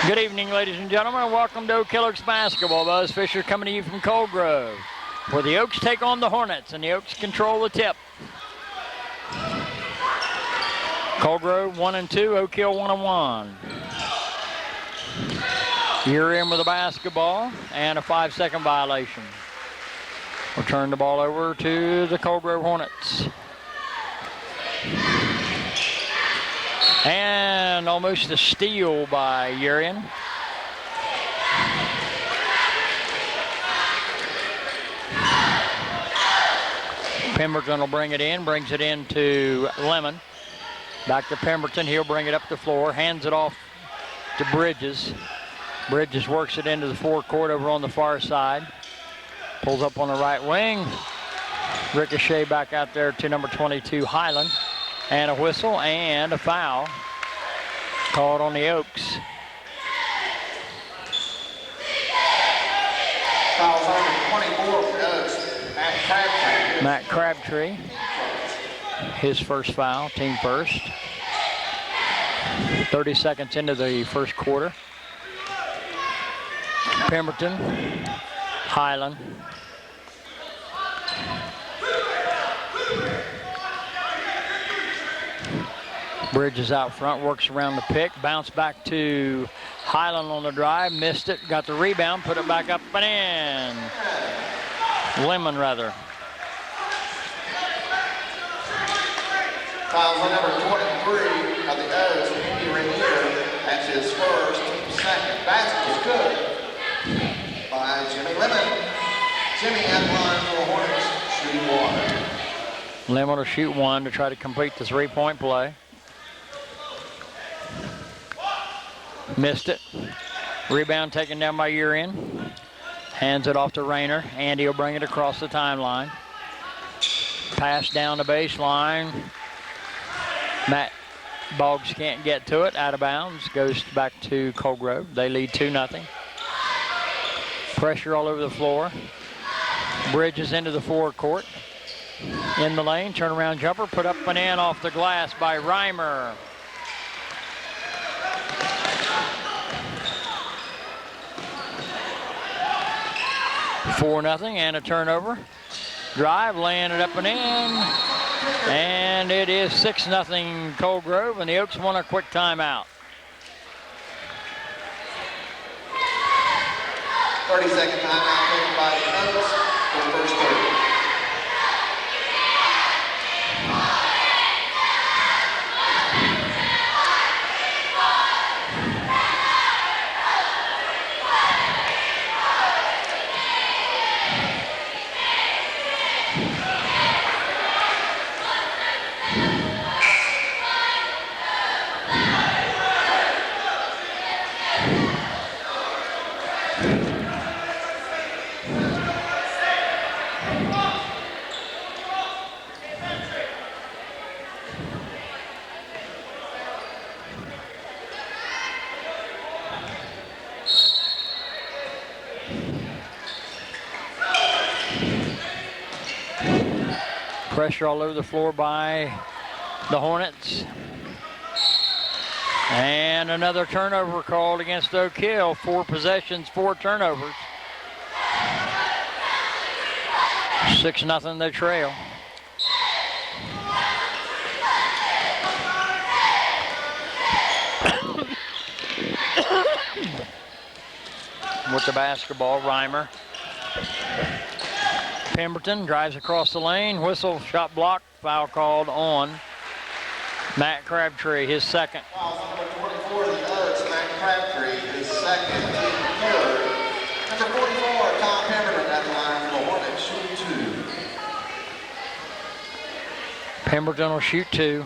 Good evening, ladies and gentlemen. Welcome to Oak Hill Oaks basketball. Buzz Fisher coming to you from Cold Grove, where the Oaks take on the Hornets, and the Oaks control the tip. Cold Grove 1-2, Oak Hill 1-1. You're in with the basketball and a 5-second violation. We'll turn the ball over to the Cold Grove Hornets. And almost a steal by Urian. Pemberton will bring it in, brings it into Lemon. Back to Pemberton, he'll bring it up the floor, hands it off to Bridges. Bridges works it into the forecourt over on the far side. Pulls up on the right wing. Ricochet back out there to number 22, Highland. And a whistle and a foul called on the Oaks. Foul's on 24 for the Oaks, Matt Crabtree. Matt Crabtree, his first foul, team first. 30 seconds into the first quarter. Pemberton, Highland. Bridges out front, works around the pick, bounce back to Highland on the drive, missed it, got the rebound, put it back up and in. Lemon, rather. Fouls on number 23 of the O's, Andy Rainier. That's his first, second. Basket is good by Jimmy Lemon. Jimmy at the line for the Hornets, shooting one. Lemon will shoot one to try to complete the three-point play. Missed it. Rebound taken down by Urian. Hands it off to Rayner. Andy will bring it across the timeline. Pass down the baseline. Matt Boggs can't get to it. Out of bounds. Goes back to Cold Grove. They lead 2-0. Pressure all over the floor. Bridges into the forecourt. In the lane. Turnaround jumper. Put up and in off the glass by Reimer. Four nothing and a turnover. Drive, laying it up and in. And it is 6-0 Cold Grove, and the Oaks want a quick timeout. 30-second timeout taken by the Oaks for the first quarter. Pressure all over the floor by the Hornets. And another turnover called against Oak Hill. 4 possessions, 4 turnovers. 6-0 they trail. With the basketball, Reimer. Pemberton drives across the lane, whistle, shot block, foul called on Matt Crabtree, his second. Foul on number 24 of the Oaks, Matt Crabtree, his second, team third. Number 44, Tom Pemberton at the line for the Hornets, shooting 2. Pemberton will shoot 2.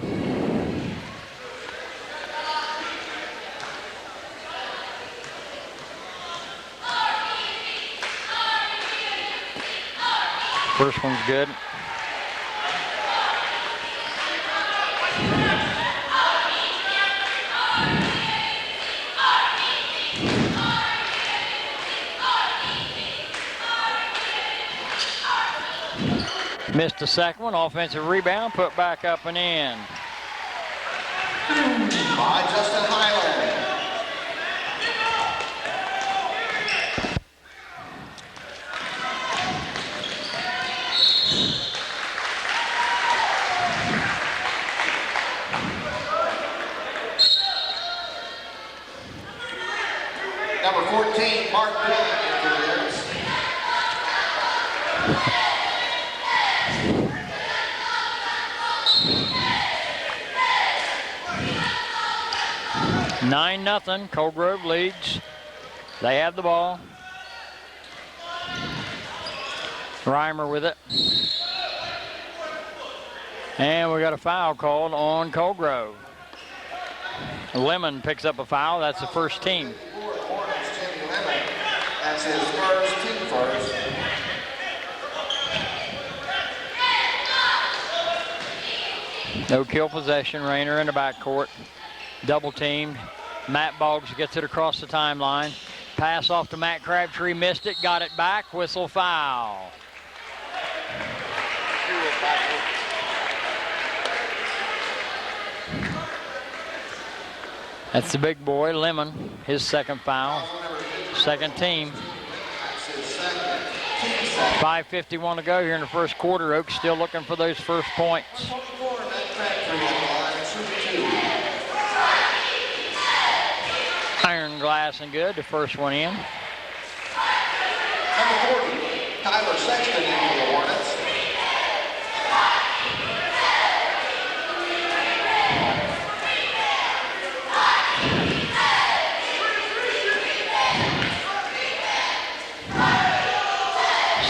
First one's good. Missed the second one. Offensive rebound, put back up and in. By Justin Highland. Number 14, Mark Dunn for the Owls. Nine nothing. Cold Grove leads. They have the ball. Reimer with it. And we got a foul called on Cold Grove. Lemon picks up a foul. That's the first team. Jimmy Lemon. That's his first, team first. No kill possession. Rayner in the backcourt. Double teamed. Matt Boggs gets it across the timeline. Pass off to Matt Crabtree. Missed it. Got it back. Whistle foul. That's the big boy, Lemon. His second foul. Second team. 5:51 to go here in the first quarter. Oaks still looking for those first points. Iron glass and good. The first one in. Number 40, Tyler Sexton in for the Hornets.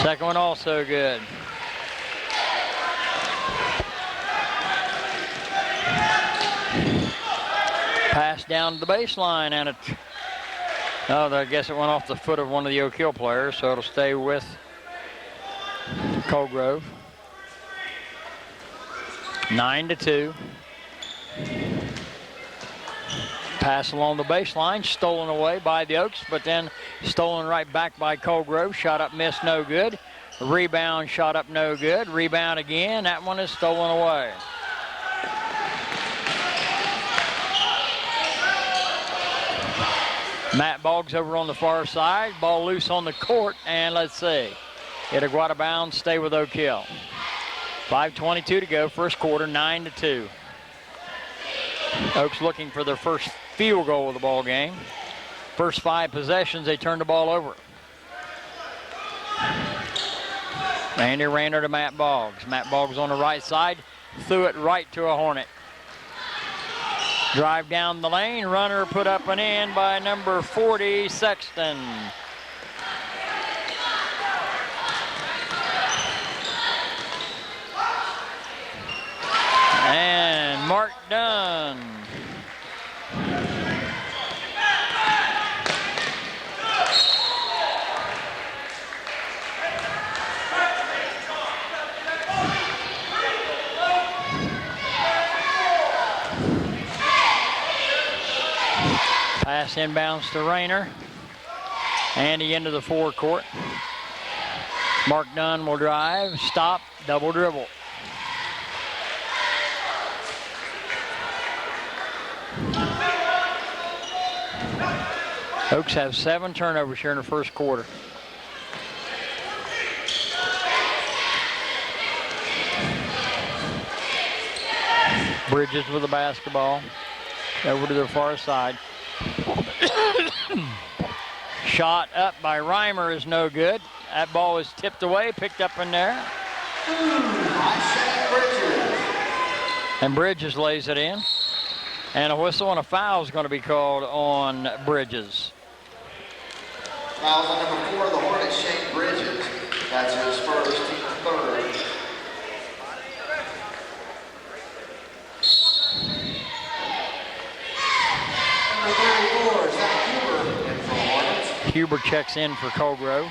Second one also good. Pass down to the baseline, and I guess it went off the foot of one of the Oak Hill players, so it'll stay with Cold Grove. 9-2. Pass along the baseline, stolen away by the Oaks, but then stolen right back by Cold Grove. Shot up, missed, no good. Rebound, shot up, no good. Rebound again. That one is stolen away. Matt Boggs over on the far side. Ball loose on the court, and let's see. It'll go out of bounds, stay with Oak Hill. 5:22 to go, first quarter, 9-2. Oaks looking for their first field goal of the ball game. First 5 possessions, they turned the ball over. Andy Rayner to Matt Boggs. Matt Boggs on the right side, threw it right to a Hornet. Drive down the lane, runner put up and in by number 40, Sexton. And Mark Dunn. Pass inbounds to Rayner. Andy into the forecourt. Mark Dunn will drive, stop, double dribble. Oaks have 7 turnovers here in the first quarter. Bridges with the basketball. Over to the far side. Shot up by Reimer is no good. That ball is tipped away, picked up in there. And Bridges lays it in. And a whistle and a foul is going to be called on Bridges. Fouls on number 4 of the Hornets, Shane Bridges. That's his first, team third. Number 34 is that Huber in for Hornets. Huber checks in for Cold Grove.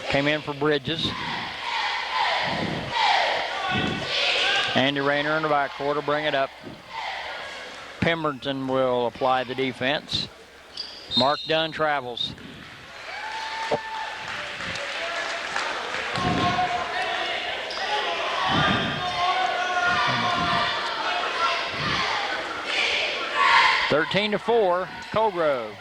Came in for Bridges. Andy Rayner in the backcourt will bring it up. Pemberton will apply the defense. Mark Dunn travels. (13-4), Cold Grove.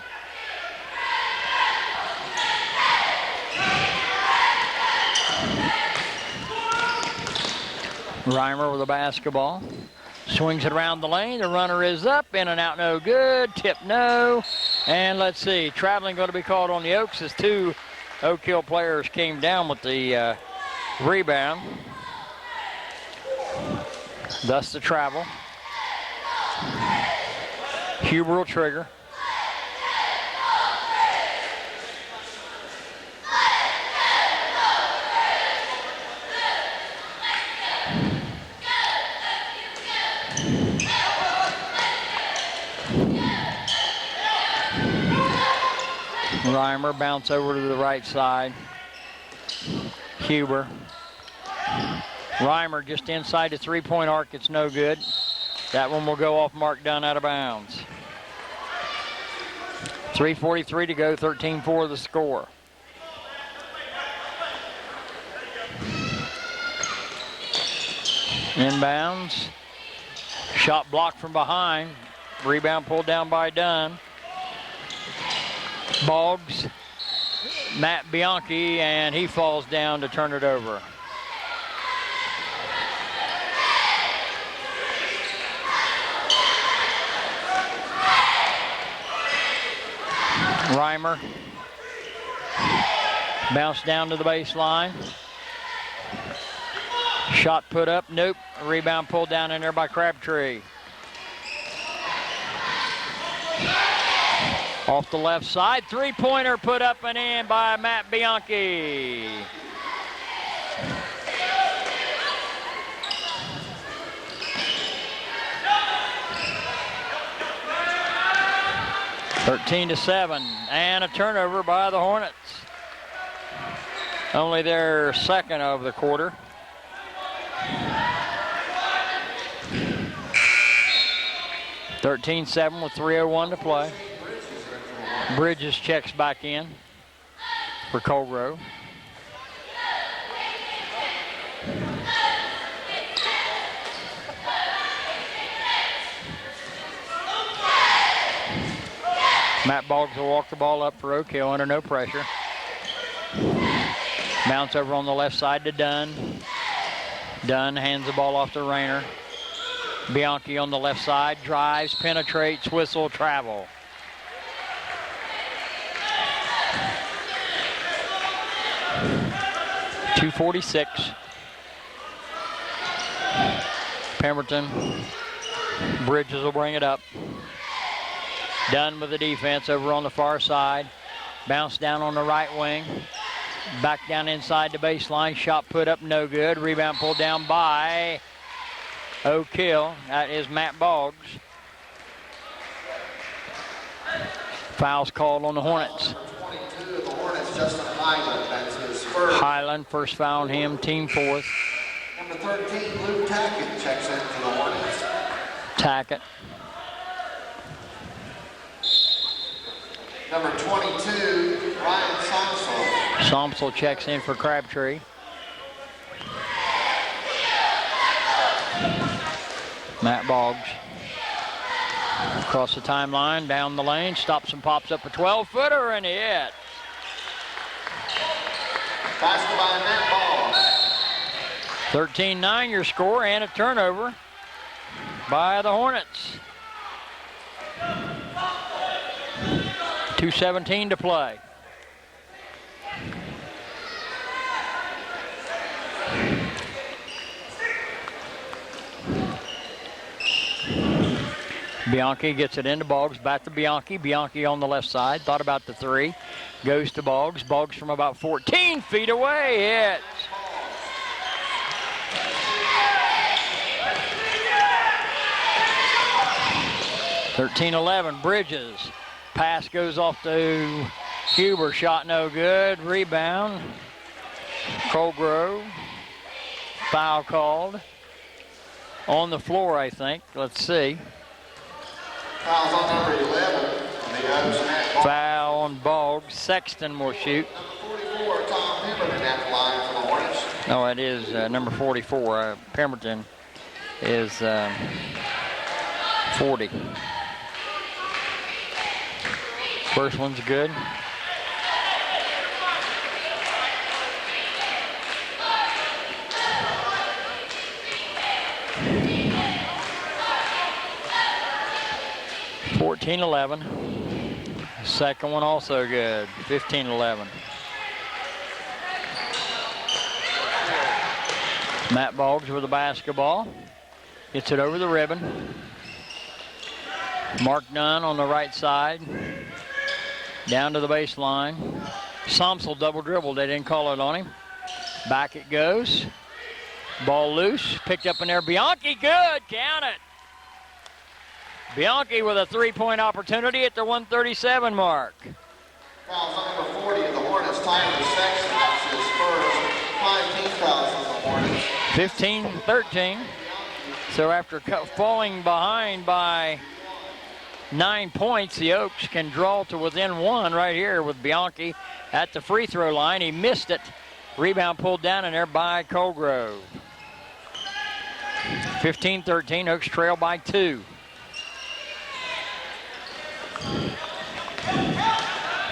Reimer with the basketball. Swings it around the lane. The runner is up, in and out, no good. Tip, no. And let's see, traveling going to be called on the Oaks as 2 Oak Hill players came down with the rebound. Thus the travel. Huber will trigger. Reimer bounce over to the right side. Huber. Reimer just inside the three-point arc. It's no good. That one will go off mark down out of bounds. 3:43 to go, 13-4 the score. Inbounds. Shot blocked from behind. Rebound pulled down by Dunn. Boggs, Matt Bianchi, and he falls down to turn it over. Reimer. Bounce down to the baseline. Shot put up, nope. Rebound pulled down in there by Crabtree. Off the left side, three-pointer put up and in by Matt Bianchi. (13-7) and a turnover by the Hornets. Only their second of the quarter. (13-7) with 3:01 to play. Bridges checks back in for Colgrove. Matt Boggs will walk the ball up for Oak Hill under no pressure. Bounce over on the left side to Dunn. Dunn hands the ball off to Rayner. Bianchi on the left side, drives, penetrates, whistle, travel. .246. Pemberton. Bridges will bring it up. Dunn with the defense over on the far side. Bounce down on the right wing. Back down inside the baseline. Shot put up, no good. Rebound pulled down by Oak Hill. That is Matt Boggs. Fouls called on the Hornets. 22 of the Hornets, Justin Highland. That's his first. Highland, first foul on him, team fourth. Number 13, Luke Tackett checks in for the Hornets. Tackett. Number 22, Ryan Somsel. Somsel checks in for Crabtree. Matt Boggs. Across the timeline, down the lane, stops and pops up a 12-footer and hit. Basket by Matt Boggs. 13-9 your score and a turnover by the Hornets. 2:17 to play. Bianchi gets it into Boggs, back to Bianchi. Bianchi on the left side, thought about the three. Goes to Boggs. Boggs from about 14 feet away hits. (13-11) Bridges. Pass goes off to Huber. Shot no good. Rebound. Colgrove. Foul called. On the floor, I think. Let's see. Fouls on number 11. The Oaks, Matt Boggs. Foul on Boggs. Sexton will shoot. Number 44, Tom Pemberton at the line for the Hornets. No, it is number 44. Pemberton is 40. First one's good. (14-11). Second one also good, 15-11. Matt Boggs with the basketball. Gets it over the ribbon. Mark Dunn on the right side. Down to the baseline. Somsel double dribble. They didn't call it on him. Back it goes. Ball loose. Picked up in there. Bianchi, good. Count it. Bianchi with a three-point opportunity at the 137 mark. Fouls on number 40 of the Hornets. Tyler Sexton. That's his first 5 team fouls on the Hornets. 15-13. So after falling behind by 9 points, the Oaks can draw to within 1 right here with Bianchi at the free throw line. He missed it. Rebound pulled down in there by Colgrove. 15-13, Oaks trail by 2.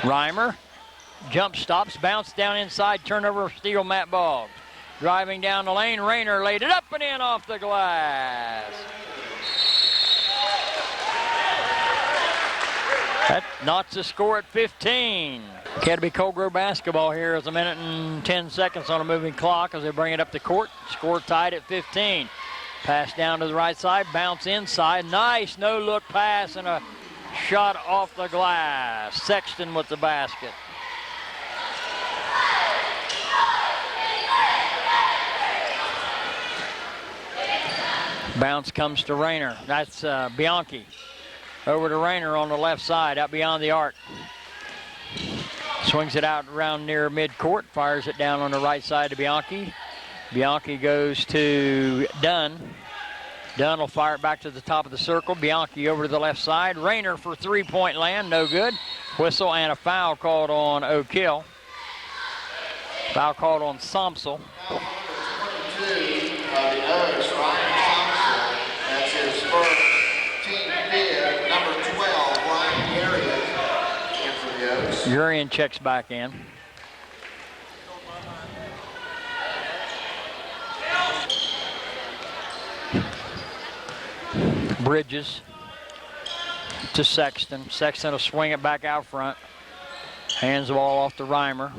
Reimer, jump stops, bounce down inside, turnover, steal, Matt Boggs. Driving down the lane, Rayner laid it up and in off the glass. That knocks the score at 15. Academy Colgrove basketball here is 1 minute and 10 seconds on a moving clock as they bring it up the court. Score tied at 15. Pass down to the right side, bounce inside. Nice no-look pass and a shot off the glass. Sexton with the basket. Bounce comes to Rayner. That's Bianchi. Over to Rayner on the left side, out beyond the arc. Swings it out around near midcourt, fires it down on the right side to Bianchi. Bianchi goes to Dunn. Dunn will fire it back to the top of the circle. Bianchi over to the left side. Rayner for three-point land, no good. Whistle and a foul called on Oak Hill. Foul called on Somsel. Foul number 22 of the Oaks, Ryan Somsel. That's his first team bid. Number 12, Ryan Urian in for the Oaks. Urian checks back in. Bridges to Sexton. Sexton will swing it back out front. Hands the ball off to Reimer.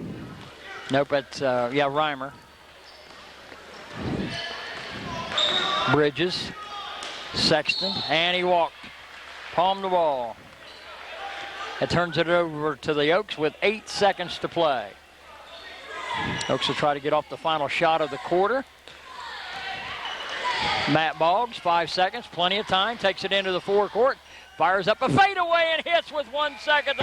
Nope, that's, Reimer. Bridges, Sexton, and he walked. Palmed the ball. It turns it over to the Oaks with 8 seconds to play. Oaks will try to get off the final shot of the quarter. Matt Boggs, 5 seconds, plenty of time, takes it into the forecourt, fires up a fadeaway and hits with 1 second.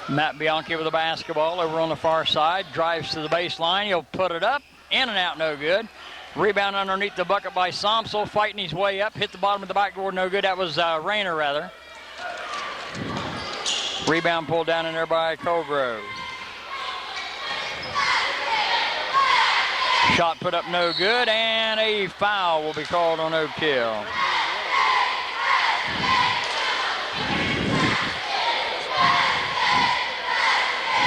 Matt Bianchi with the basketball over on the far side, drives to the baseline, he'll put it up, in and out, no good. Rebound underneath the bucket by Somsel, fighting his way up, hit the bottom of the backboard, no good. That was Rayner, rather. Rebound pulled down in there by Colgrove. Shot put up no good, and a foul will be called on Oak Hill.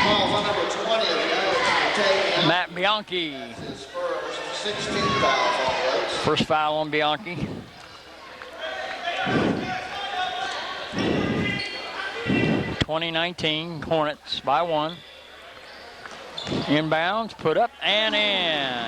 Fouls on number 20 of the Oaks. Matt Bianchi. His first 16 fouls on the Oaks. First foul on Bianchi. (2019) Hornets by 1. Inbounds, put up and in.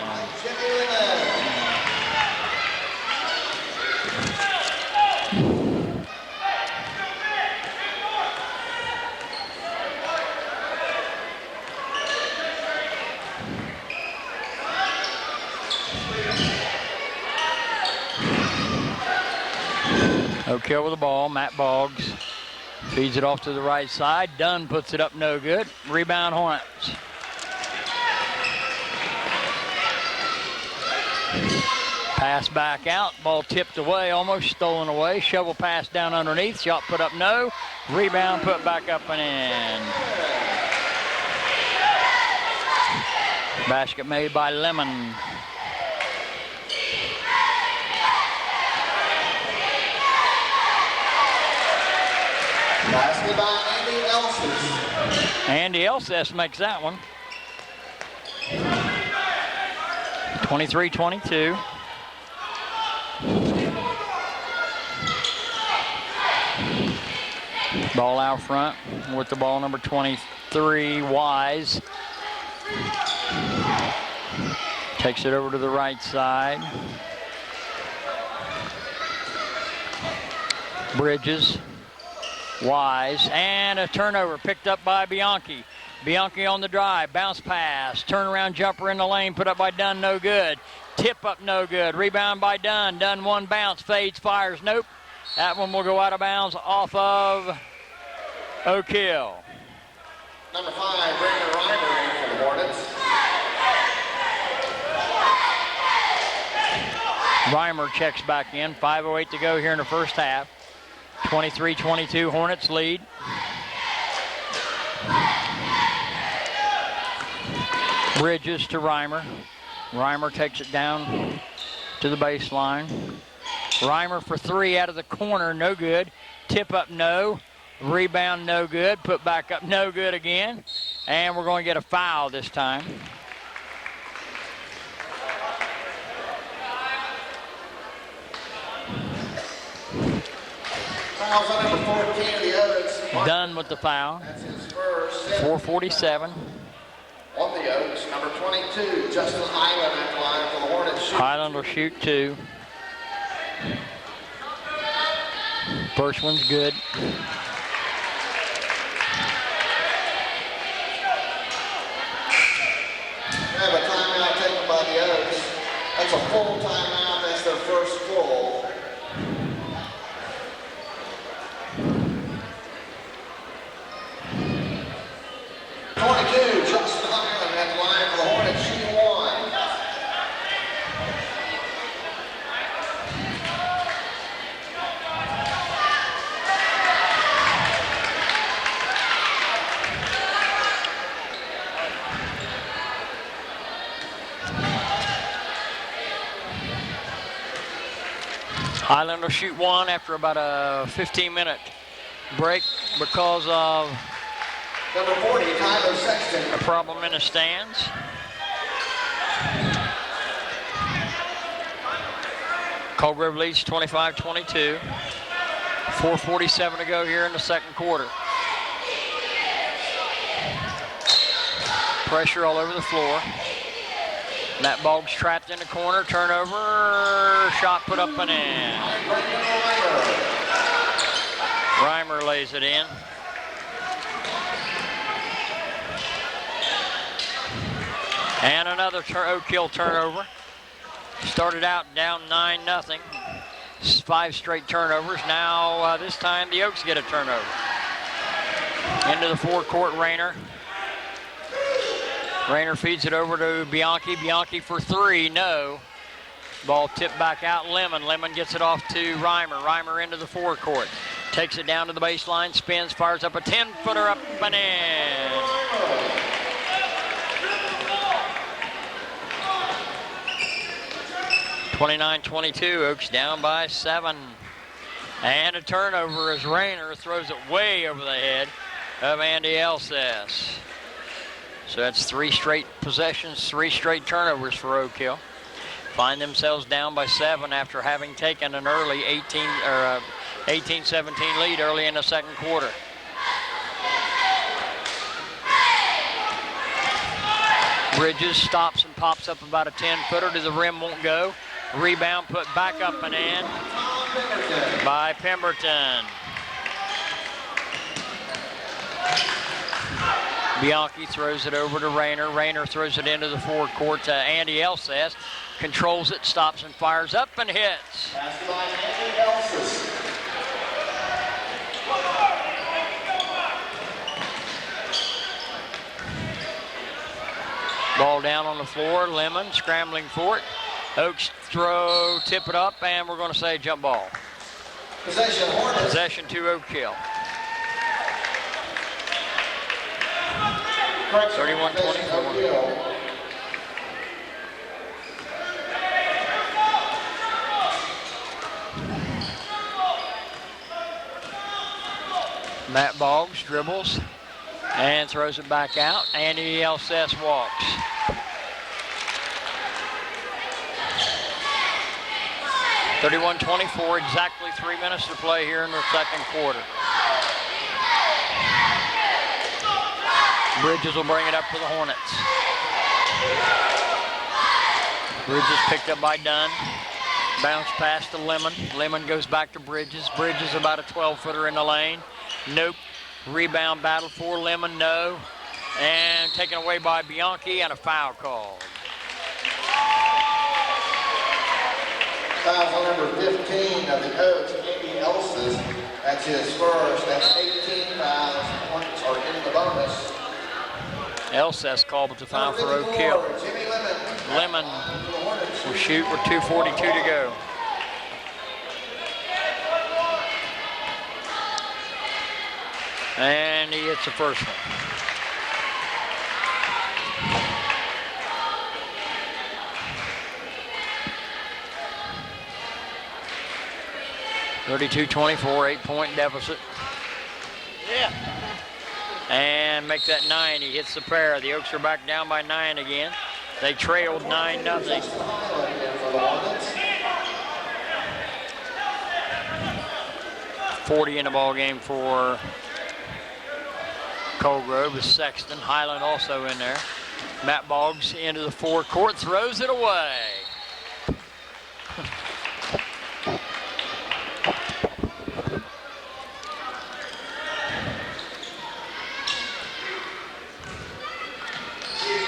Oak Hill with the ball, Matt Boggs. Feeds it off to the right side. Dunn puts it up, no good. Rebound Hornets. Pass back out. Ball tipped away, almost stolen away. Shovel pass down underneath. Shot put up, no. Rebound put back up and in. Basket made by Lemon. Basket by Andy Elsis. Andy Elsis makes that one. 23-22. Ball out front with the ball, number 23, Wise. Takes it over to the right side. Bridges, Wise, and a turnover picked up by Bianchi. Bianchi on the drive, bounce pass, turnaround jumper in the lane, put up by Dunn, no good. Tip up, no good. Rebound by Dunn. Dunn one bounce, fades, fires, nope. That one will go out of bounds off of Oak Hill. Number 5, Brandon Reimer in for the Hornets. Reimer checks back in. 5:08 to go here in the first half. 23-22, Hornets lead. Bridges to Reimer. Reimer takes it down to the baseline. Reimer for 3 out of the corner, no good. Tip up, no. Rebound, no good. Put back up, no good again. And we're going to get a foul this time. Fouls on number 14 of the Oaks. Done with the foul. That's his first. 4:47. On the Oaks, number 22, Justin Highland at the line for the Hornets. Highland will shoot 2. First one's good. They have a timeout taken by the Oaks. That's a full timeout. That's their first full. 22, Justin Highland at the line for the Hornets, shooting 1. Highland will shoot 1 after about a 15-minute break because of Number 40, Tyler Sexton. a problem in the stands. Cold Grove leads 25-22. 4:47 to go here in the second quarter. Pressure all over the floor. Matt Boggs trapped in the corner. Turnover. Shot put up and in. Reimer lays it in. And another Oak Hill turnover. Started out down 9-0. 5 straight turnovers. Now this time the Oaks get a turnover. Into the forecourt, Rayner. Rayner feeds it over to Bianchi. Bianchi for 3, no. Ball tipped back out, Lemon. Lemon gets it off to Reimer. Reimer into the forecourt. Takes it down to the baseline, spins, fires up a 10-footer up and in. (29-22), Oaks down by 7. And a turnover as Rayner throws it way over the head of Andy Elsess. So that's 3 straight possessions, 3 straight turnovers for Oak Hill. Find themselves down by 7 after having taken an early 18-17 lead early in the second quarter. Bridges stops and pops up about a 10-footer to the rim, won't go. Rebound put back up and in by Pemberton. Bianchi throws it over to Rayner. Rayner throws it into the forecourt to Andy Elsess. Controls it, stops and fires up and hits. Passed by Andy Elsess. Ball down on the floor. Lemon scrambling for it. Oaks throw, tip it up, and we're going to say jump ball. Possession Hornets. Possession to Oak Hill. 31-24. Matt Boggs dribbles and throws it back out. Andy Elsess walks. 31-24, exactly 3 minutes to play here in the second quarter. Bridges will bring it up for the Hornets. Bridges picked up by Dunn. Bounce pass to Lemon. Lemon goes back to Bridges. Bridges about a 12-footer in the lane. Nope. Rebound battle for Lemon, no. And taken away by Bianchi and a foul call. Foul on number 15 of the Oaks, Andy Elsis. That's his first. That's 18 fouls. Points are in the bonus. Elsis called with the foul for Oak Hill. Jimmy Lemon. Lemon will shoot with 2:42 to go. And he hits the first one. (32-24), 8-point deficit. Yeah. And make that 9. He hits the pair. The Oaks are back down by 9 again. They trailed 9-0. 40 in the ball game for Colgrove with Sexton. Highland also in there. Matt Boggs into the forecourt, throws it away.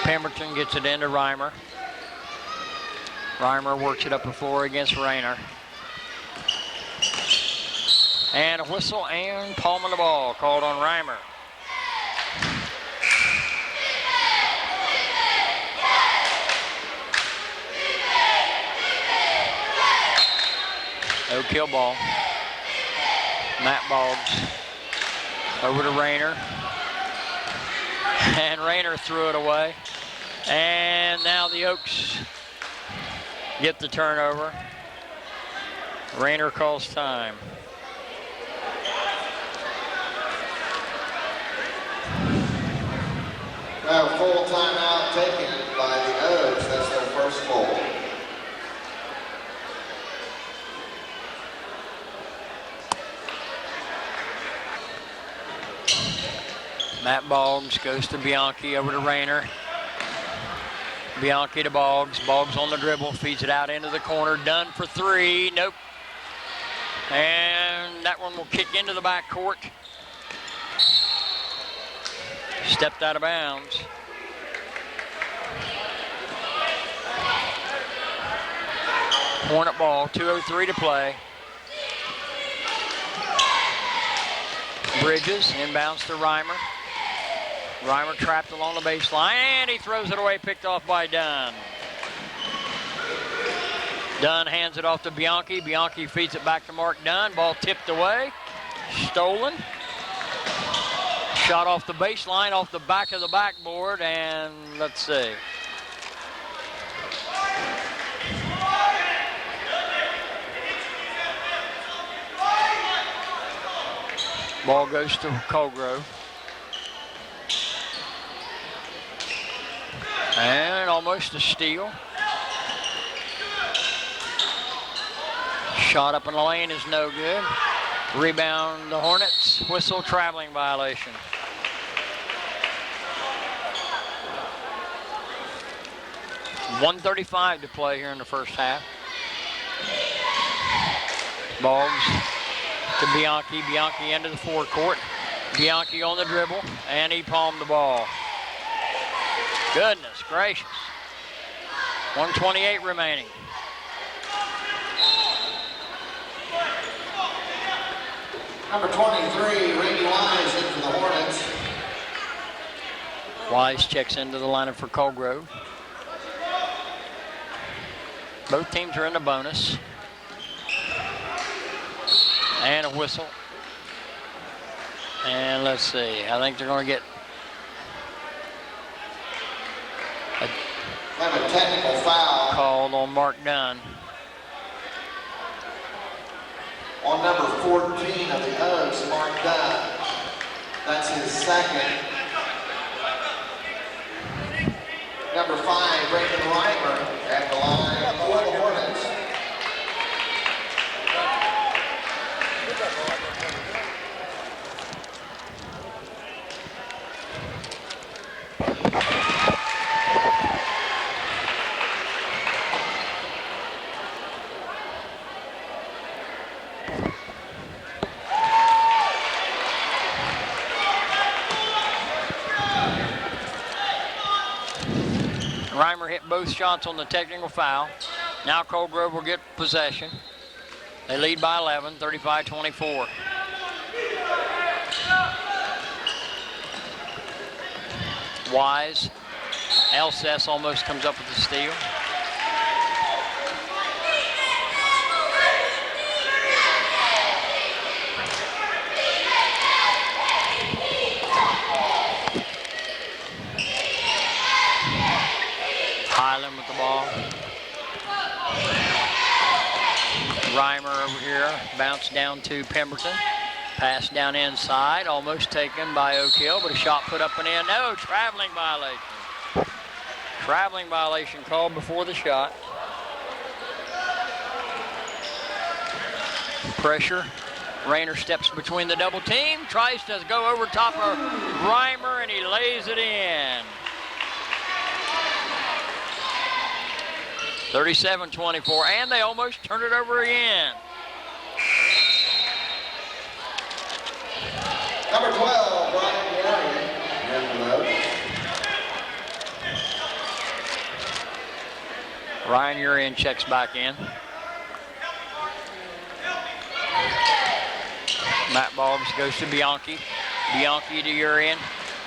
Pemberton gets it into Reimer. Reimer works it up the floor against Rayner. And a whistle and palm of the ball called on Reimer. Oak Hill ball. Matt Boggs over to Rayner. And Rayner threw it away. And now the Oaks get the turnover. Rayner calls time. Now full timeout taken by the Oaks. That's their first full. Matt Boggs goes to Bianchi, over to Rayner. Bianchi to Boggs. Boggs on the dribble, feeds it out into the corner. Dunn for 3. Nope. And that one will kick into the backcourt. Stepped out of bounds. Hornet ball, 2:03 to play. Bridges inbounds to Reimer. Reimer trapped along the baseline, and he throws it away, picked off by Dunn. Dunn hands it off to Bianchi. Bianchi feeds it back to Mark Dunn. Ball tipped away, stolen. Shot off the baseline, off the back of the backboard, and let's see. Ball goes to Colgrove. And almost a steal. Shot up in the lane is no good. Rebound the Hornets. Whistle, traveling violation. .135 to play here in the first half. Boggs to Bianchi. Bianchi into the forecourt. Bianchi on the dribble, and he palmed the ball. Goodness gracious. 1:28 remaining. Number 23, Randy Wise in for the Hornets. Wise checks into the lineup for Colgrove. Both teams are in the bonus. And a whistle. And let's see, I think they're going to get Have a technical foul called on Mark Dunn. on number 14 of the Oaks, Mark Dunn. That's his second. Number 5, Brandon Reimer at the line for the Hornets. hit both shots on the technical foul. Now Cold Grove will get possession. They lead by 11, 35-24. Wise. Elsess almost comes up with the steal. Highland with the ball. Reimer over here, bounce down to Pemberton. Pass down inside, almost taken by Oak Hill, but a shot put up and in. No, traveling violation. Traveling violation called before the shot. Pressure. Rayner steps between the double team, tries to go over top of Reimer, and he lays it in. 37-24, and they almost turn it over again. Number 12, Brian Urian. Ryan Urian checks back in. Matt Boggs goes to Bianchi. Bianchi to Urian.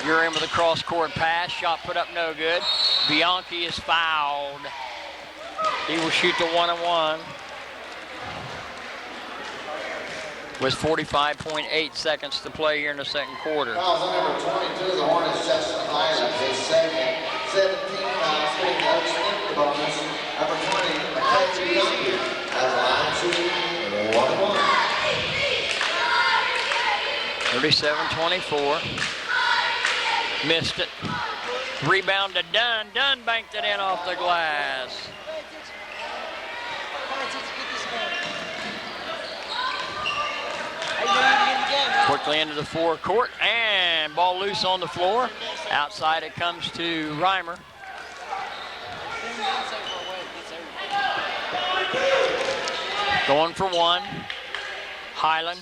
Urian with a cross-court pass. Shot put up no good. Bianchi is fouled. He will shoot the 1-and-1 with 45.8 seconds to play here in the second quarter. Fouls on number 22, the Hornets, Justin Highland, his second. 17 fouls, getting the extra bonus. Number 20, Mackenzie Young, has line shooting 1-and-1. 37-24. Missed it. Rebound to Dunn. Dunn banked it in off the glass. Quickly into the forecourt, and ball loose on the floor. Outside it comes to Reimer. Going for one. Highland.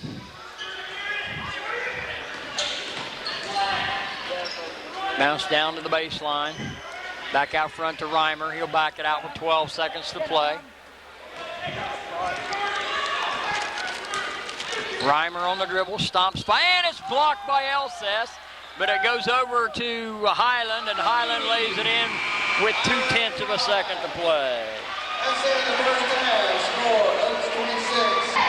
Bounce down to the baseline. Back out front to Reimer. He'll back it out with 12 seconds to play. Reimer on the dribble, stomps by, and it's blocked by Elsess, but it goes over to Highland, and Highland lays it in with 0.2 of a second to play. That's it in the first half, score, Oaks 26.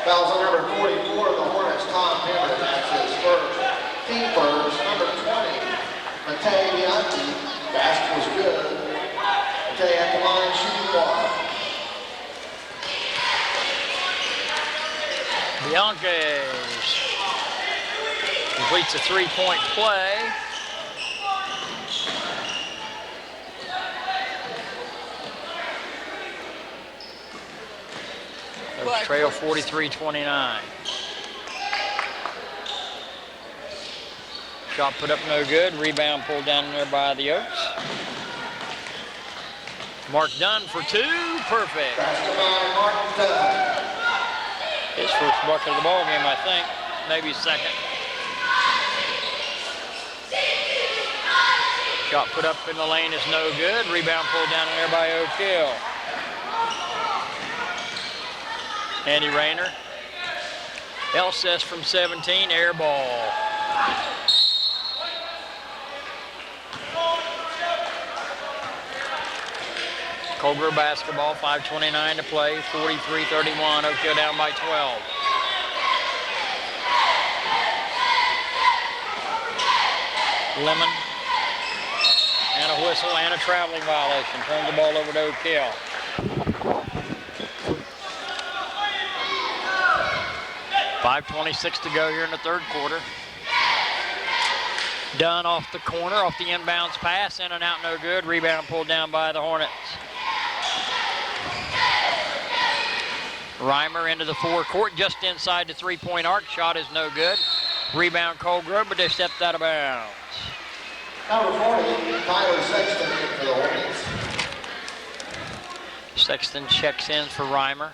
Fouls on number 44 of the Hornets, Tom Pemberton, that's his first. Team first, number 20, Matei Bianchi. Basket was good. Okay, at the line, shooting water. Bianches completes a three-point play. Oaks trail 43-29. Shot put up no good. Rebound pulled down there by the Oaks. Mark Dunn for two. Perfect. Basket by Mark Dunn. His first bucket of the ball game, I think. Maybe second. Shot put up in the lane is no good. Rebound pulled down in there by Oak Hill. Andy Rayner. Elsess from 17, air ball. Cold Grove basketball, 5:29 to play, 43-31, Oak Hill down by 12. Lemon, and a whistle and a traveling violation. Turns the ball over to Oak Hill. .526 to go here in the third quarter. Dunn off the corner, off the inbounds pass, in and out, no good. Rebound pulled down by the Hornets. Reimer into the forecourt, just inside the three-point arc. Shot is no good. Rebound Cold Grove, but they stepped out of bounds. Number 40, Tyler Sexton in for the Hornets. Sexton checks in for Reimer.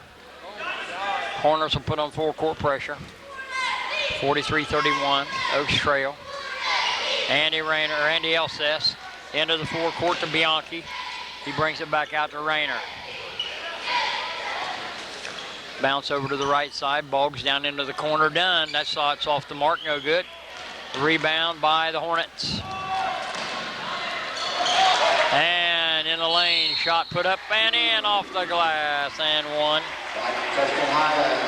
Hornets will put on full court pressure. 43-31, Oaks trail. Andy Rayner, or Andy Elsess, into the forecourt to Bianchi. He brings it back out to Rayner. Bounce over to the right side, Boggs down into the corner, Dunn. That shot's off the mark, no good. Rebound by the Hornets. And in the lane, shot put up and in off the glass, and one. Justin Highland.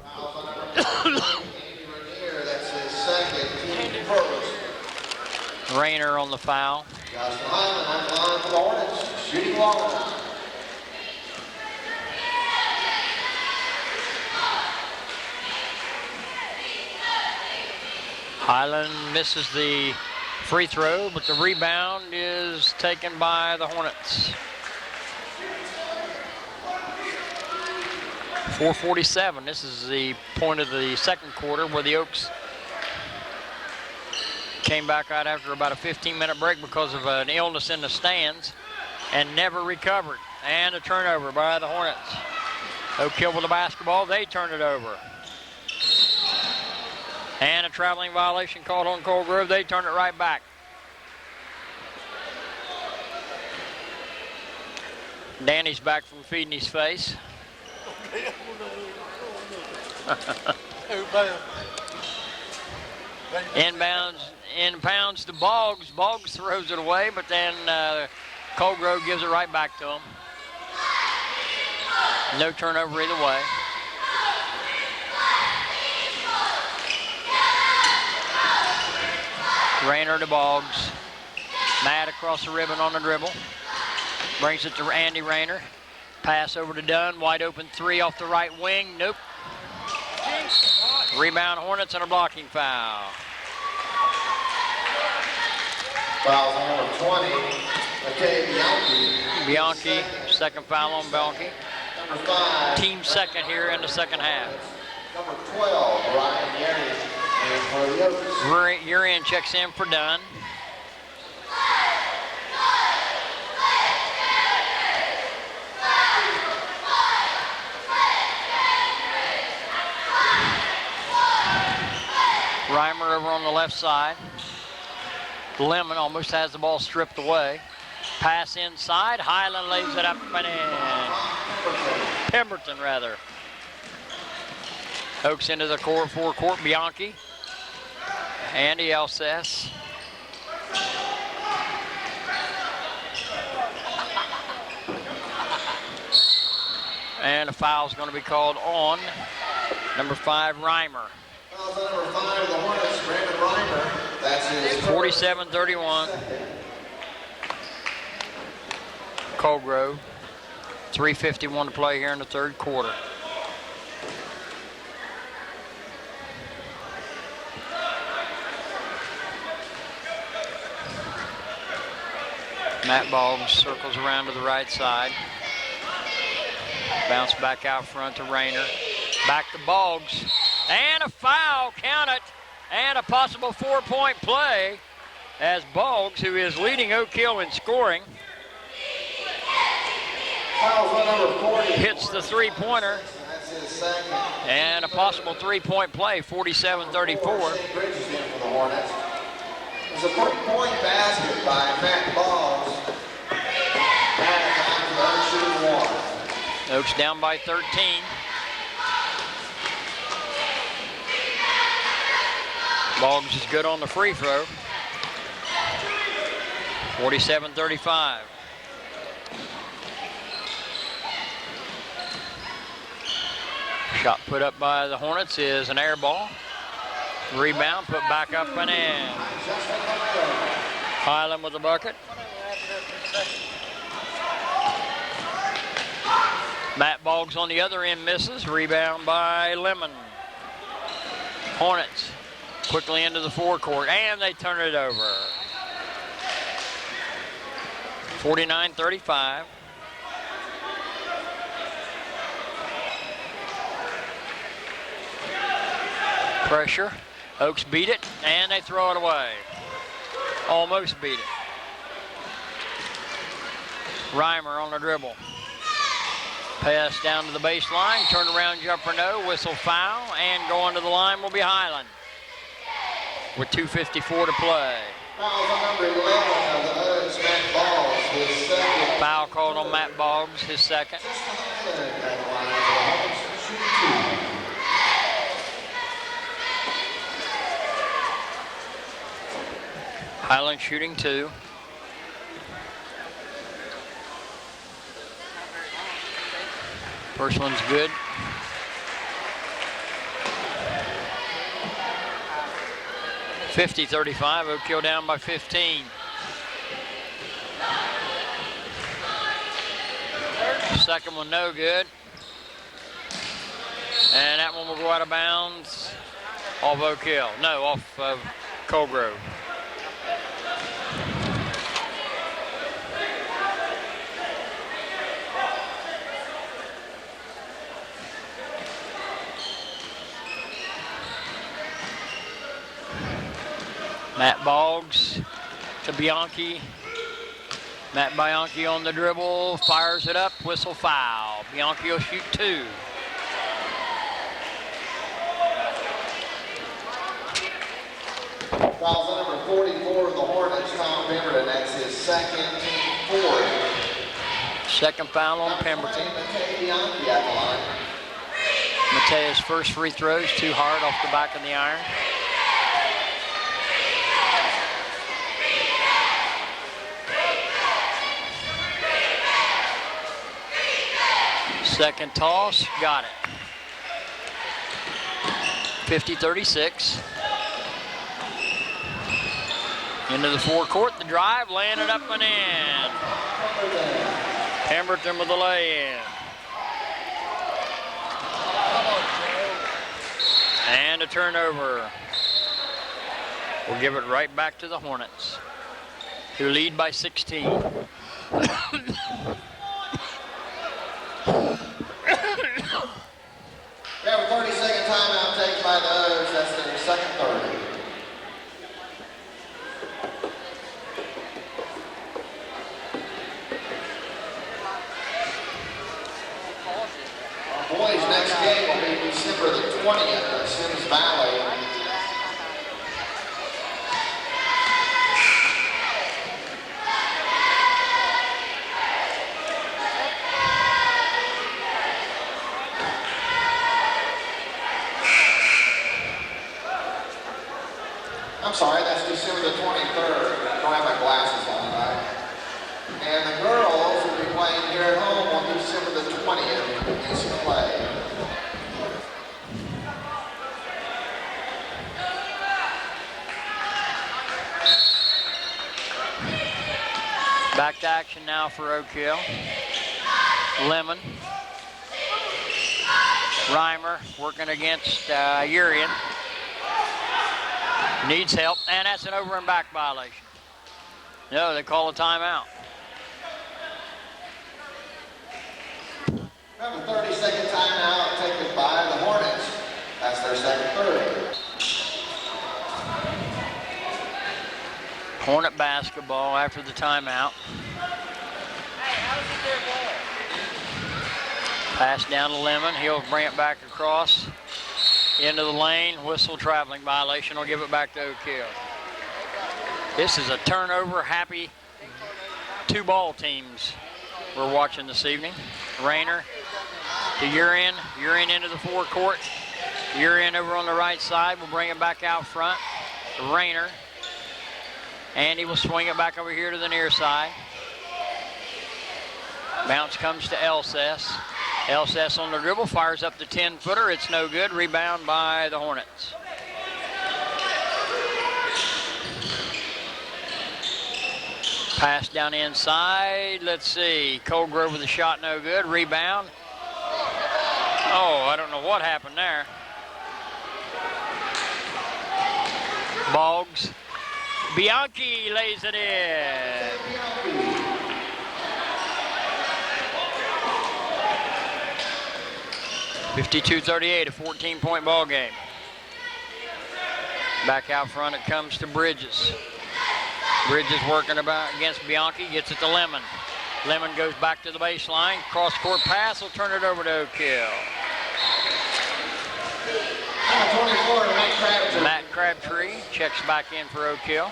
Foul on number 10, Andy Rainier. That's his second, team first. Rayner on the foul. Justin Highland on the line for the Hornets, shooting water. Highland misses the free throw, but the rebound is taken by the Hornets. 4:47. This is the point of the second quarter where the Oaks came back out after about a 15-minute break because of an illness in the stands and never recovered. And a turnover by the Hornets. Oak Hill with the basketball. They turn it over. And a traveling violation called on Cold Grove. They turn it right back. Danny's back from feeding his face. Inbounds to Boggs. Boggs throws it away, but then Cold Grove gives it right back to him. No turnover either way. Rayner to Boggs. Matt across the ribbon on the dribble. Brings it to Andy Rayner. Pass over to Dunn. Wide open three off the right wing. Nope. Rebound Hornets and a blocking foul. Foul on number 20, okay, Bianchi. Bianchi, second foul on Bianchi. Number 5. Team second here in the second half. Number 12, Ryan Yeri. And for the Oaks. Urian checks in for Dunn. Reimer over on the left side. Lemon almost has the ball stripped away. Pass inside. Highland lays it up and in. Pemberton, rather. Oaks into the forecourt. Bianchi. Andy Elsess. And a foul's going to be called on number 5, Reimer. Fouls on number 5 of the Hornets, Brandon Reimer. That's his 47-31. Colgrove. 3:51 to play here in the third quarter. Matt Boggs circles around to the right side. Bounce back out front to Rayner. Back to Boggs. And a foul, count it. And a possible 4-point play as Boggs, who is leading Oak Hill in scoring, hits the three-pointer. That's his second. And a possible 3-point play, 47-34. It's a 3-point basket by Matt Boggs. Oaks down by 13. Boggs is good on the free throw. 47-35. Shot put up by the Hornets is an air ball. Rebound put back up and in. Highland with the bucket. Matt Boggs on the other end misses. Rebound by Lemon. Hornets quickly into the forecourt, and they turn it over. 49-35. Pressure. Oaks beat it, and they throw it away. Almost beat it. Reimer on the dribble. Pass down to the baseline, turn around jumper no, whistle foul, and going to the line will be Highland with 2:54 to play. Foul on number 11 of the Oaks, Matt Boggs, his second. Foul called on Matt Boggs, his second. Highland shooting 2. First one's good. (50-35). Oak Hill down by 15. Second one no good. And that one will go out of bounds off Oak Hill. No, off of Colgrove. Matt Boggs to Bianchi. Matt Bianchi on the dribble, fires it up, whistle foul. Bianchi will shoot 2. Fouls on number 44 of the Hornets, Tom Pemberton. That's his second, team 4. Second foul on Pemberton. Matei Bianchi at the line. Matea's first free throws too hard off the back of the iron. Second toss, got it. 50-36. Into the forecourt, the drive, laying it up and in. Pemberton with the lay-in. And a turnover. We'll give it right back to the Hornets, who lead by 16. We have a 30-second timeout taken by the Oaks. That's their second 30. Our boys' next game will be December the 20th at Sims Valley. I'm sorry, that's December the 23rd. I don't have my glasses on, right? And the girls will be playing here at home on December the 20th against Clay. Back to action now for Oak Hill. Lemon. Reimer working against Urian. Needs help, and that's an over and back violation. No, they call a timeout. Another 30-second timeout taken by the Hornets. That's their second 30. Hornet basketball after the timeout. Pass down to Lemon. He'll bring it back across into the lane. Whistle, traveling violation. Will give it back to Oak Hill. This is a turnover happy two ball teams we're watching this evening. Rayner to Urian. Urian into the forecourt. Urian over on the right side will bring it back out front. Rayner. Andy will swing it back over here to the near side. Bounce comes to Elsess. Elsess on the dribble, fires up the 10-footer. It's no good. Rebound by the Hornets. Pass down inside. Let's see. Colgrove with a shot, no good. Rebound. Oh, I don't know what happened there. Boggs. Bianchi lays it in. 52-38, a 14-point ball game. Back out front it comes to Bridges. Bridges working about against Bianchi, gets it to Lemon. Lemon goes back to the baseline. Cross-court pass will turn it over to Oak Hill. 24, Matt Crabtree. Matt Crabtree checks back in for Oak Hill.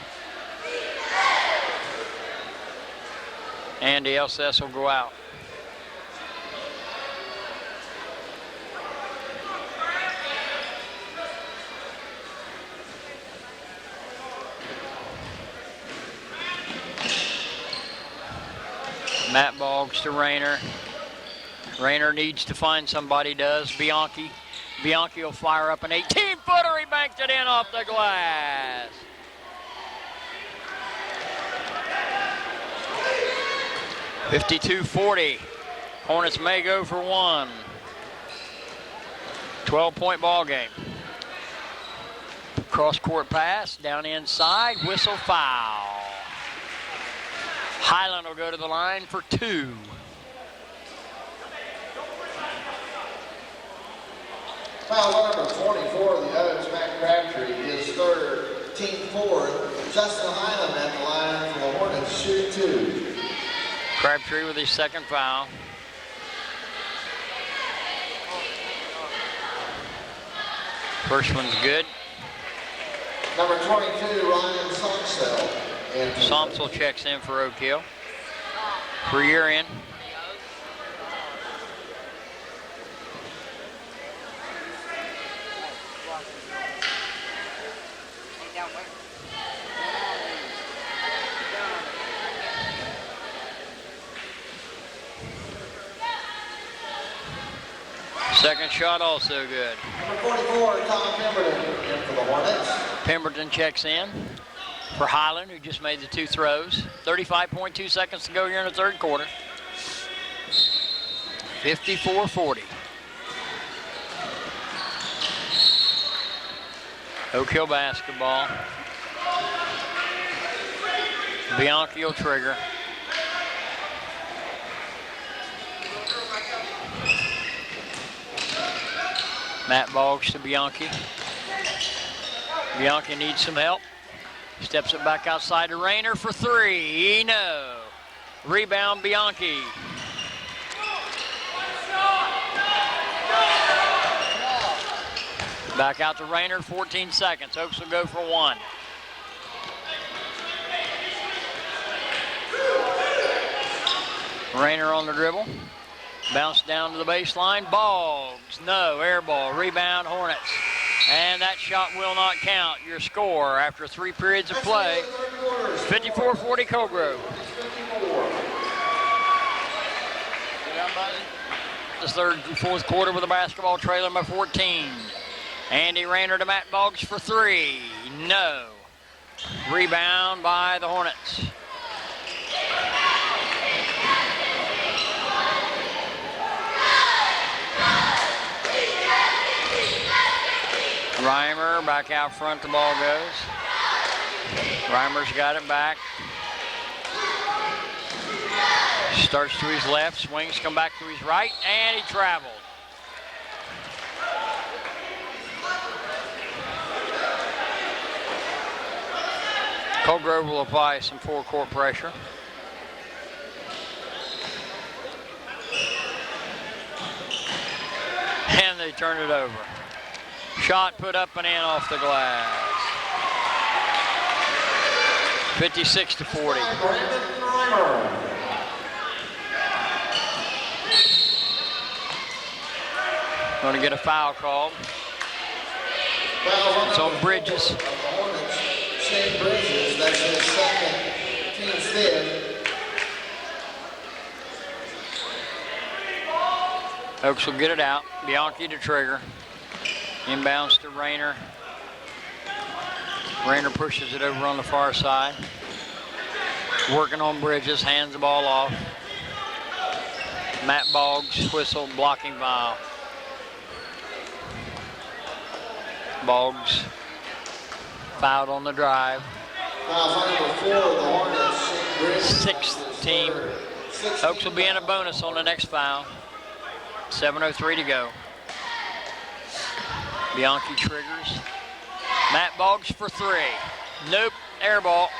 Andy Elsess will go out. Matt Boggs to Rayner. Rayner needs to find somebody, does. Bianchi. Bianchi will fire up an 18-footer. He banked it in off the glass. (52-40). Hornets may go for one. 12-point ball game. Cross-court pass, down inside, whistle, foul. Highland will go to the line for two. Foul number 24 of the Oaks, Matt Crabtree, his third, team fourth. Justin Highland at the line for the Hornets, shoot two. Crabtree with his second foul. First one's good. Number 22, Ryan Somsel. Somsel checks in for Oak Hill. For Urian. Second shot also good. Number 44, Tom Pemberton in for the Hornets. Pemberton checks in for Highland, who just made the two throws. 35.2 seconds to go here in the third quarter. 54-40. Oak Hill basketball. Bianchi will trigger. Matt Boggs to Bianchi. Bianchi needs some help. Steps it back outside to Rayner for three. No. Rebound Bianchi. Back out to Rayner, 14 seconds. Oaks will go for one. Rayner on the dribble. Bounce down to the baseline. Boggs. No. Air ball. Rebound Hornets. And that shot will not count. Your score after 3 periods of play. 54-40 Colgrove. This third and fourth quarter with the basketball trailing by 14. Andy Rayner to Matt Boggs for three. No. Rebound by the Hornets. Reimer back out front, the ball goes. Reimer's got it back. Starts to his left, swings, come back to his right, and he traveled. Colgrove will apply some forecourt pressure. And they turn it over. Shot put up and in off the glass. 56-40. Going to get a foul called. It's on Bridges. Shane Bridges, that's his second, team's fifth. Oaks will get it out. Bianchi to trigger. Inbounds to Rayner. Rayner pushes it over on the far side. Working on Bridges, hands the ball off. Matt Boggs, whistle, blocking foul. Boggs fouled on the drive. Fouls on number 4 of the Hornets, Shane Bridges. Sixth team. Oaks will be in a bonus on the next foul. 7:03 to go. Bianchi triggers. Matt Boggs for 3. Nope, air ball.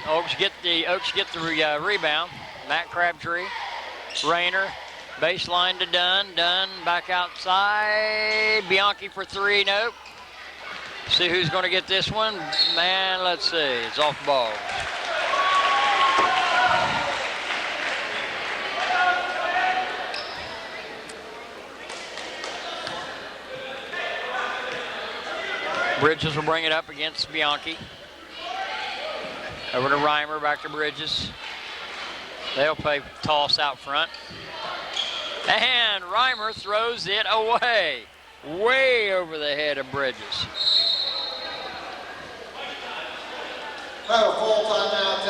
Oaks get the rebound. Matt Crabtree, Rayner, baseline to Dunn. Dunn back outside. Bianchi for 3. Nope. See who's going to get this one. Man, let's see. It's off Boggs. Bridges will bring it up against Bianchi. Over to Reimer, back to Bridges. They'll play toss out front. And Reimer throws it away. Way over the head of Bridges. A full timeout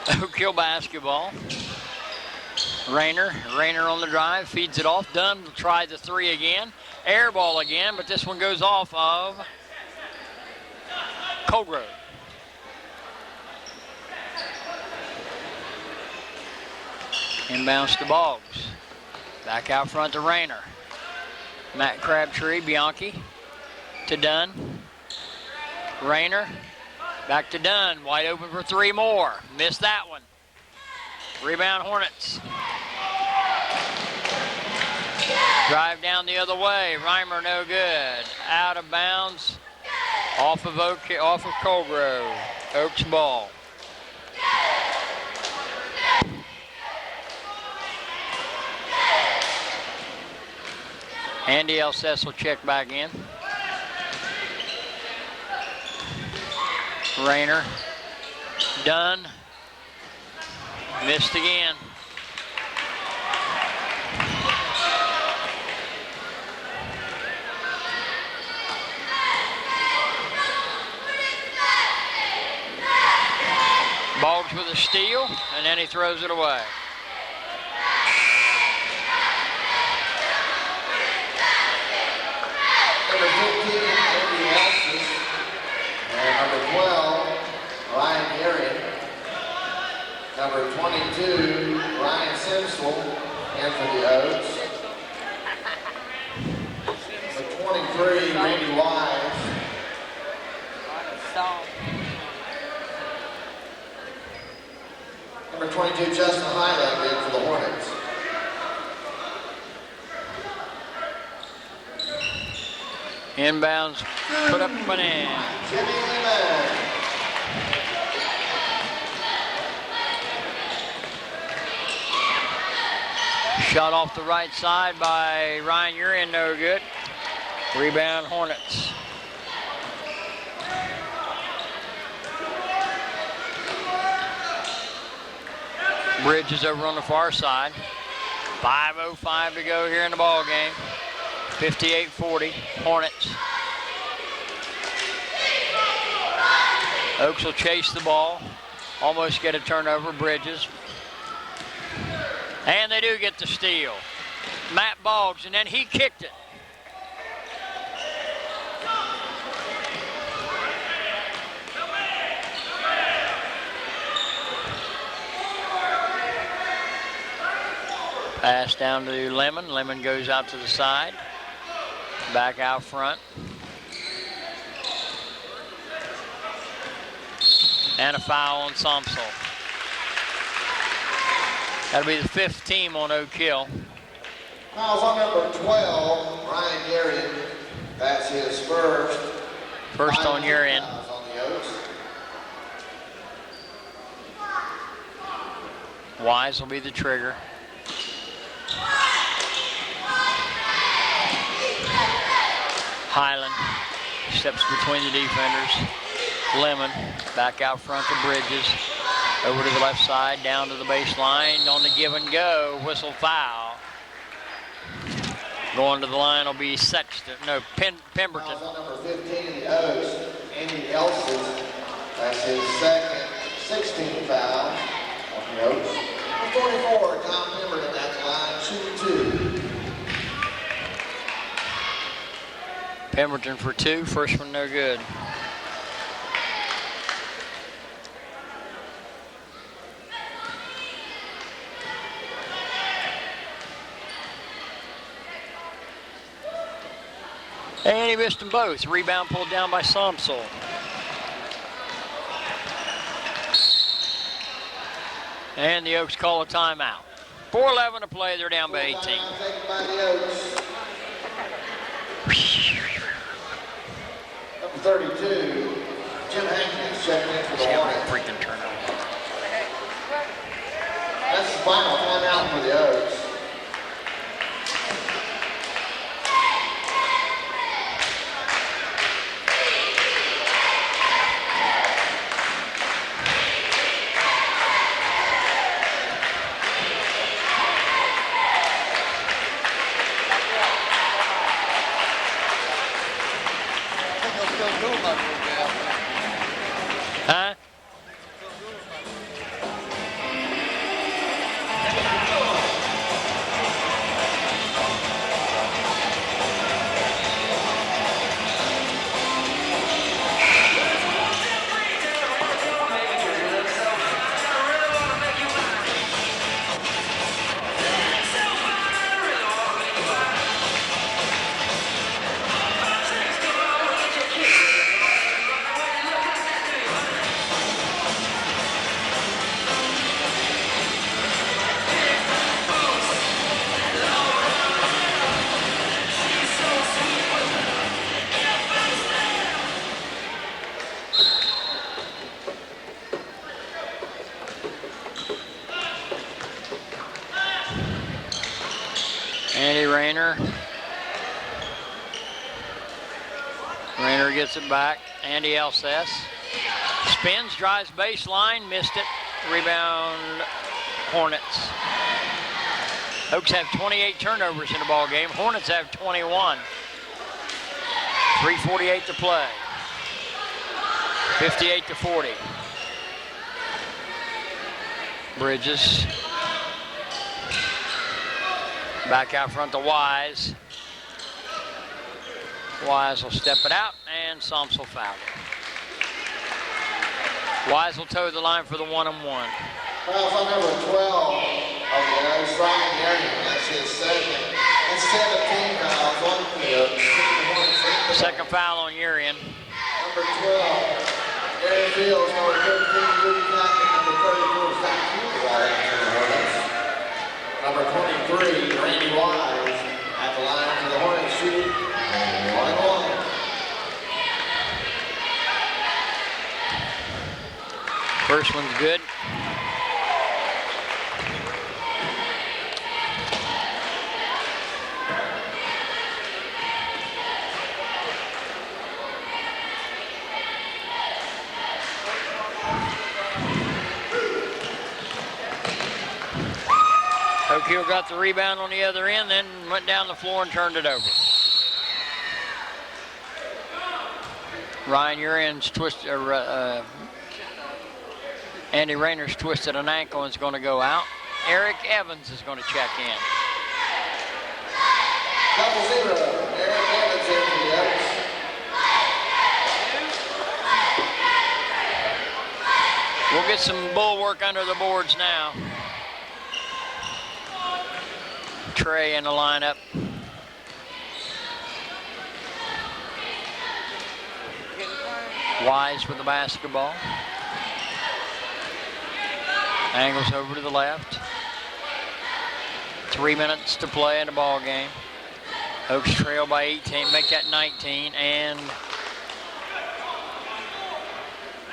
taken. Oak Hill basketball. Rayner on the drive, feeds it off. Dunn will try the 3 again. Air ball again, but this one goes off of Colgrove. Inbounds to Boggs. Back out front to Rayner. Matt Crabtree, Bianchi to Dunn. Rayner, back to Dunn, wide open for 3 more. Missed that one. Rebound Hornets. Drive down the other way. Reimer no good. Out of bounds. Off of Colgrove. Oaks ball. Andy Elsess will check back in. Rayner. Dunn. Missed again. Boggs with a steal, and then he throws it away. Number 15, Andy Elsess. And number 12, Ryan Garrett. Number 22, Ryan Simsel, in for the Oaks. Number 23, Randy Wise. Number 22, Justin Highland, in for the Hornets. Inbounds, put up and in. Jimmy Lehman. Shot off the right side by Ryan Urian, no good. Rebound Hornets. Bridges over on the far side. 5:05 to go here in the ball game. 58-40, Hornets. Oaks will chase the ball. Almost get a turnover, Bridges. And they do get the steal. Matt Boggs, and then he kicked it. Pass down to Lemon. Lemon goes out to the side. Back out front. And a foul on Somsel. That'll be the 5th team on Oak Hill. Fouls on number 12, Ryan Gary. That's his first. First on your end. Fouls on the Oaks. Wise will be the trigger. Highland steps between the defenders. Lemon back out front to Bridges. Over to the left side, down to the baseline. On the give and go, whistle foul. Going to the line will be Sexton. No, Pemberton. Fouls on number 15 in the Oaks, Andy Elsis. That's his second, 16th foul on the Oaks. Number 44, Tom Pemberton at the line, 2-2. Pemberton for 2. First one no good. And he missed them both. Rebound pulled down by Somsel. And the Oaks call a timeout. 4:11 to play. They're down by 18. Taken by the Oaks. Number 32, Jim Hankins checking in for the Hornets. Freaking turnover. That's the final timeout for the Oaks. Huh? Andy Rayner. Rayner gets it back. Andy Elsess. Spins, drives baseline, missed it. Rebound, Hornets. Oaks have 28 turnovers in the ball game. Hornets have 21. 3:48 to play. 58-40. Bridges. Back out front to Wise. Wise will step it out, and Somsel fouled it. Wise will toe the line for the 1-and-1. Fouls on number 12 of the Oaks, Ryan Gary. That's his second. And 17 fouls on the Oaks. Second foul on Urian. Number 12, Gary Fields. Number 15, Rudy Clackett. Number 34, Zach Cooper. Number 23, Randy Wise at the line for the Hornets shooting 1-and-1. First one's good. Oak Hill got the rebound on the other end, then went down the floor and turned it over. Ryan Urian's Andy Rayner's twisted an ankle and is going to go out. Eric Evans is going to check in. 0-0. Eric Evans in for the Oaks. We'll get some bull work under the boards now. Trey in the lineup. Wise with the basketball. Angles over to the left. 3 minutes to play in the ball game. Oaks trail by 18, make that 19, and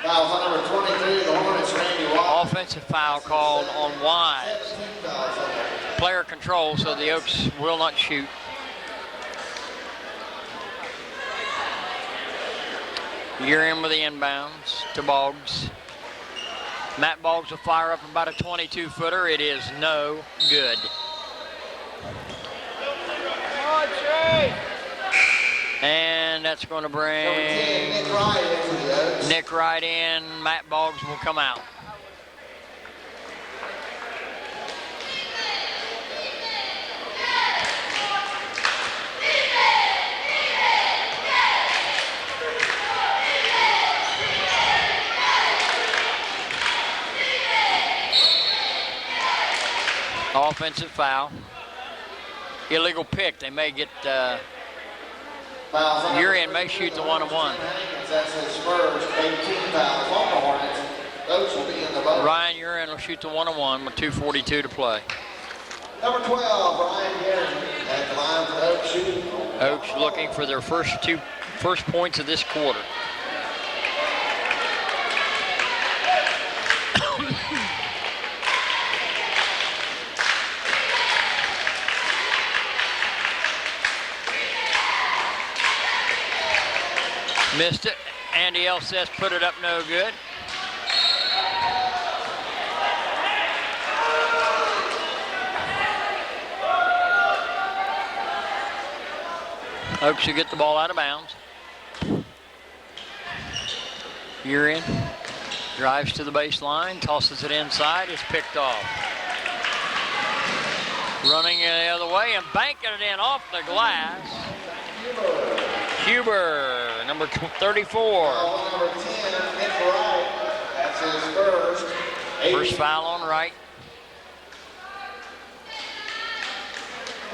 Fouls on number 23, the Hornets, Randy Wise. offensive foul called on Wise. 17 fouls on there. Player control, so the Oaks will not shoot. You're in with the inbounds to Boggs. Matt Boggs will fire up about a 22-footer. It is no good. And that's going to Number 10, bring Nick Wright into the Oaks. Nick right in. Matt Boggs will come out. Offensive foul. Illegal pick. They may get Fouls on number Urian may 32, shoot the one-on-one. That's his first 18 fouls on the Hornets. Oaks will be in the vote. Ryan Urian will shoot the one-on-one with 2:42 to play. Number 12, Ryan Urian at the line for Oaks shooting. Oaks looking for their first points of this quarter. Missed it. Andy Elseth put it up no good. Oaks should get the ball out of bounds. Urian drives to the baseline, tosses it inside, it's picked off. Running the other way and banking it in off the glass. Huber, number 34. Foul number 10, Nick Wright. That's his first. First foul on Wright.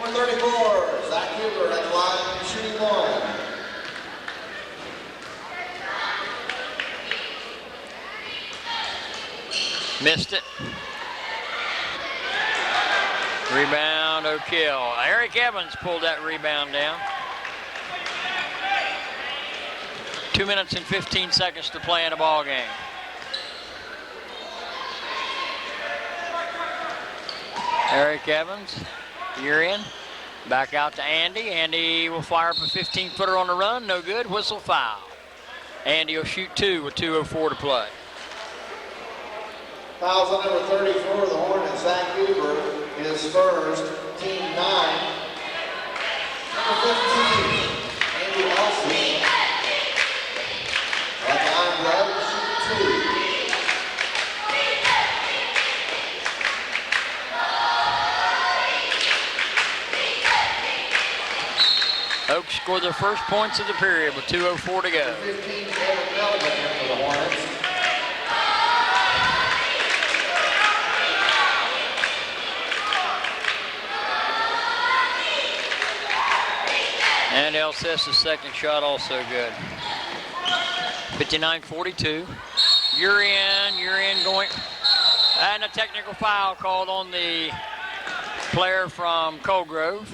Number 34, Zach Huber at the line shooting one. Missed it. Rebound, O'Kill. Eric Evans pulled that rebound down. 2 minutes and 15 seconds to play in a ball game. Eric Evans, Urian, back out to Andy. Andy will fire up a 15-footer on the run, no good, whistle foul. Andy will shoot two with 2:04 to play. Fouls on number 34, the Hornets, Zach Huber, his first, team 9. Number 15, Andy Elsie. At the line for Oaks, shoot 2. Oaks scored their first points of the period with 2:04 to go. 15, Eric Melvin in for the Hornets. And Elseth's second shot also good. 59-42. Urian going. And a technical foul called on the player from Colgrove.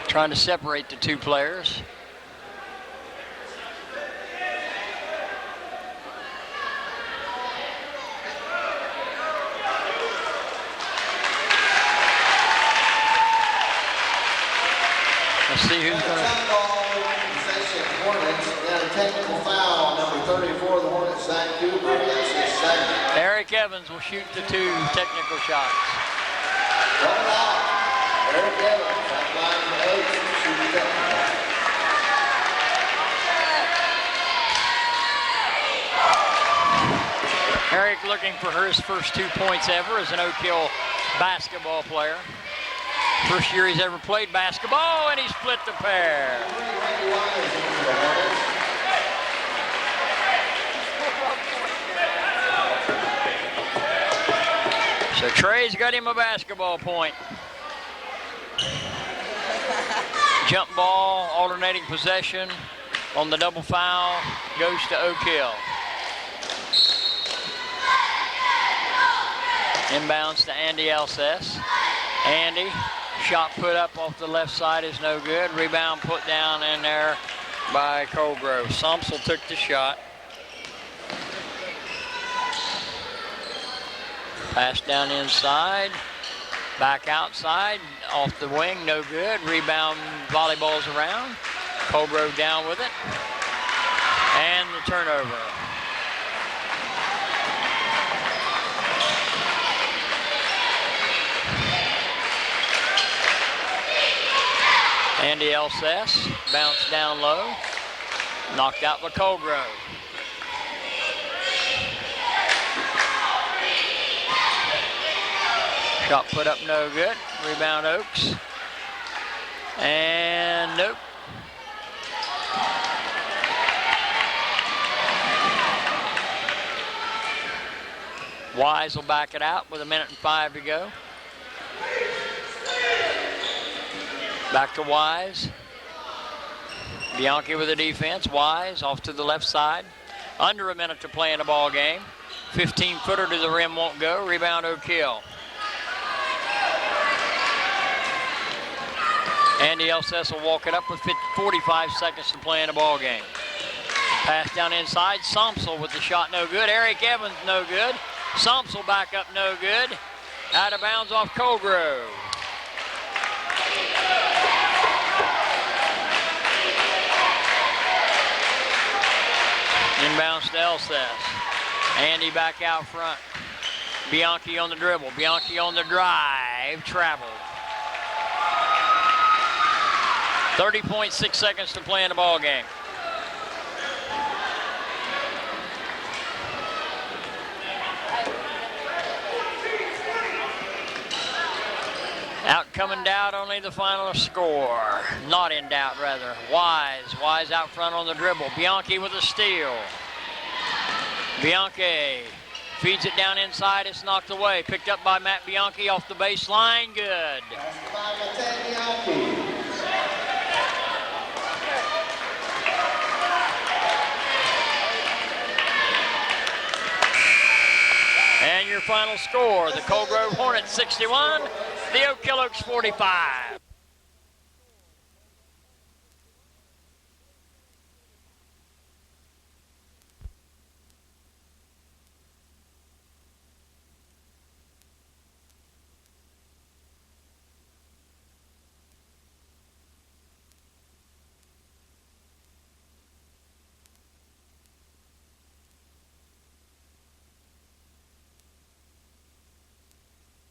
Trying to separate the two players. Let's see who's going to. Hornets, and a technical foul, number 34, the Hornets, Zach Huber, that's his second. Eric Evans will shoot the two technical shots. Run it out. Eric Evans, that line for Oaks, shooting technical. Eric looking for his first 2 points ever as an Oak Hill basketball player. First year he's ever played basketball, and he split the pair. Randy Wise into the Hornets. So Trey's got him a basketball point. Jump ball, alternating possession on the double foul, goes to Oak Hill. Inbounds to Andy Alcess. Andy, shot put up off the left side is no good. Rebound put down in there by Colgrove. Somsel took the shot. Pass down inside. Back outside, off the wing, no good. Rebound, volleyball's around. Colgrove down with it. And the turnover. Andy Alcess, bounced down low. Knocked out by Colgrove. Shot put up no good. Rebound Oaks. And nope. Wise will back it out with 1:05 to go. Back to Wise. Bianchi with the defense. Wise off to the left side. Under a minute to play in the ball game. 15-footer to the rim won't go. Rebound Oak Hill. Andy Alcess will walk it up with 45 seconds to play in the ball game. Pass down inside. Somsel with the shot, no good. Eric Evans, no good. Somsel back up, no good. Out of bounds off Colgrove. Inbounds to Alcess. Andy back out front. Bianchi on the dribble. Bianchi on the drive. Traveled. 30.6 seconds to play in the ball game. Out come in doubt, only the final score. Not in doubt, rather. Wise out front on the dribble. Bianchi with a steal. Bianchi feeds it down inside. It's knocked away. Picked up by Matt Bianchi off the baseline. Good. And your final score, the Colgrove Hornets 61, the Oak Hill Oaks 45.